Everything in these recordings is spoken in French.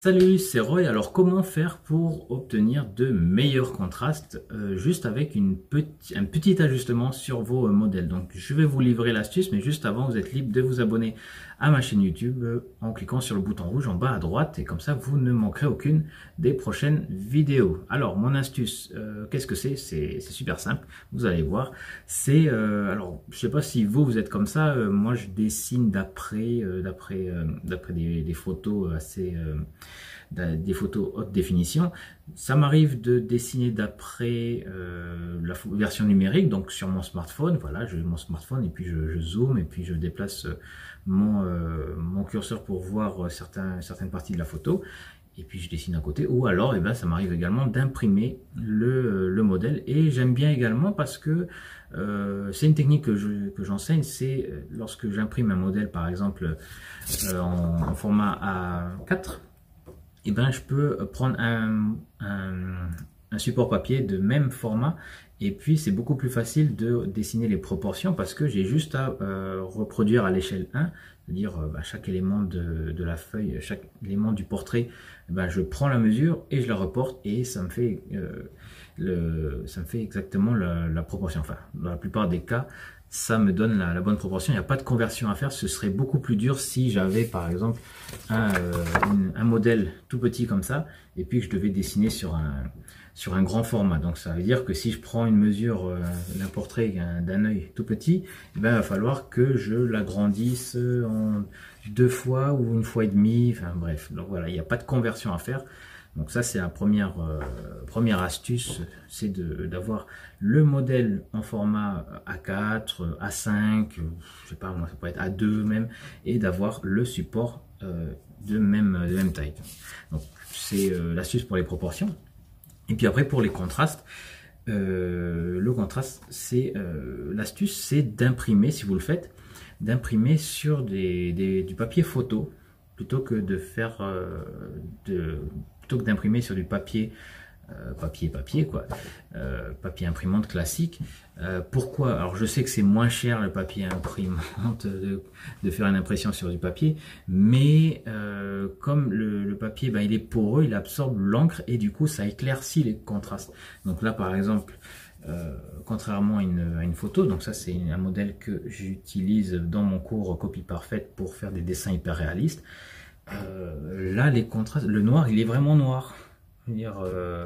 Salut, c'est Roy. Alors, comment faire pour obtenir de meilleurs contrastes juste avec un petit ajustement sur vos modèles? Donc, je vais vous livrer l'astuce, mais juste avant, vous êtes libre de vous abonner à ma chaîne YouTube en cliquant sur le bouton rouge en bas à droite et comme ça, vous ne manquerez aucune des prochaines vidéos. Alors, mon astuce, qu'est-ce que c'est? C'est super simple, vous allez voir. Alors, je sais pas si vous êtes comme ça. Moi, je dessine d'après des photos des photos haute définition. Ça m'arrive de dessiner d'après la version numérique, donc sur mon smartphone. Voilà, j'ai mon smartphone et puis je zoome et puis je déplace mon curseur pour voir certaines parties de la photo. Et puis je dessine à côté. Ou alors, ça m'arrive également d'imprimer le modèle. Et j'aime bien également parce que c'est une technique que j'enseigne. C'est lorsque j'imprime un modèle, par exemple, en format A4. Je peux prendre un support papier de même format et puis c'est beaucoup plus facile de dessiner les proportions parce que j'ai juste à reproduire à l'échelle 1, c'est-à-dire chaque élément de la feuille, chaque élément du portrait, je prends la mesure et je la reporte et ça me fait exactement la proportion. Enfin, dans la plupart des cas, ça me donne la bonne proportion. Il n'y a pas de conversion à faire. Ce serait beaucoup plus dur si j'avais par exemple un modèle tout petit comme ça et puis que je devais dessiner sur un grand format. Donc ça veut dire que si je prends une mesure d'un portrait d'un œil tout petit, il va falloir que je l'agrandisse en 2 fois ou 1,5 fois. Enfin bref, donc voilà, il n'y a pas de conversion à faire. Donc ça c'est la première astuce, c'est d'avoir le modèle en format A4, A5, je sais pas moi, ça peut être A2 même, et d'avoir le support de même taille. Donc c'est l'astuce pour les proportions. Et puis après pour les contrastes, le contraste c'est l'astuce c'est d'imprimer, si vous le faites, d'imprimer sur du papier photo plutôt que de faire plutôt que d'imprimer sur du papier papier imprimante classique. Pourquoi? Alors je sais que c'est moins cher le papier imprimante de faire une impression sur du papier, mais comme le papier il est poreux, il absorbe l'encre et du coup ça éclaircit les contrastes. Donc là par exemple, contrairement à une photo, donc ça c'est un modèle que j'utilise dans mon cours Copie Parfaite pour faire des dessins hyper réalistes. Là les contrastes, le noir il est vraiment noir. Dire,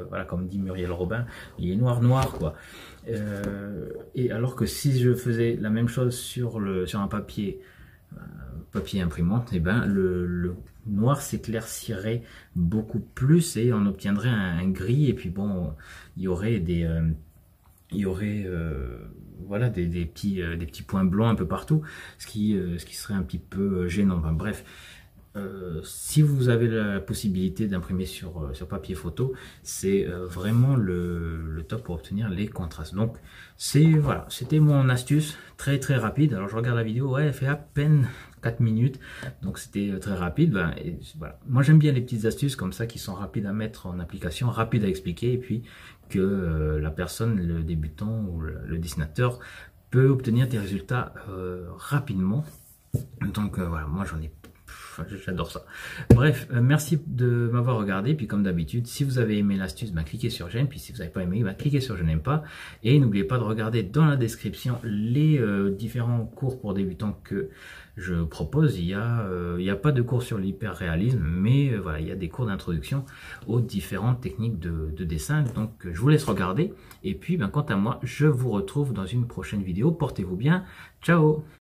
voilà, comme dit Muriel Robin, il est noir quoi. Et alors que si je faisais la même chose sur un papier imprimante, le noir s'éclaircirait beaucoup plus et on obtiendrait un gris et puis bon, il y aurait voilà des petits points blancs un peu partout, ce qui serait un petit peu gênant. Enfin, bref. Si vous avez la possibilité d'imprimer sur papier photo, c'est vraiment le top pour obtenir les contrastes. Donc voilà, c'était mon astuce très rapide. Alors je regarde la vidéo, ouais, elle fait à peine 4 minutes, donc c'était très rapide. Et voilà. Moi j'aime bien les petites astuces comme ça qui sont rapides à mettre en application, rapides à expliquer, et puis que la personne, le débutant ou le dessinateur peut obtenir des résultats rapidement. Donc voilà, moi j'adore ça. Bref, merci de m'avoir regardé. Puis comme d'habitude, si vous avez aimé l'astuce, cliquez sur j'aime. Puis si vous n'avez pas aimé, cliquez sur je n'aime pas. Et n'oubliez pas de regarder dans la description les différents cours pour débutants que je propose. Il y a pas de cours sur l'hyper-réalisme, mais voilà, il y a des cours d'introduction aux différentes techniques de dessin. Donc je vous laisse regarder. Et puis quant à moi, je vous retrouve dans une prochaine vidéo. Portez-vous bien. Ciao!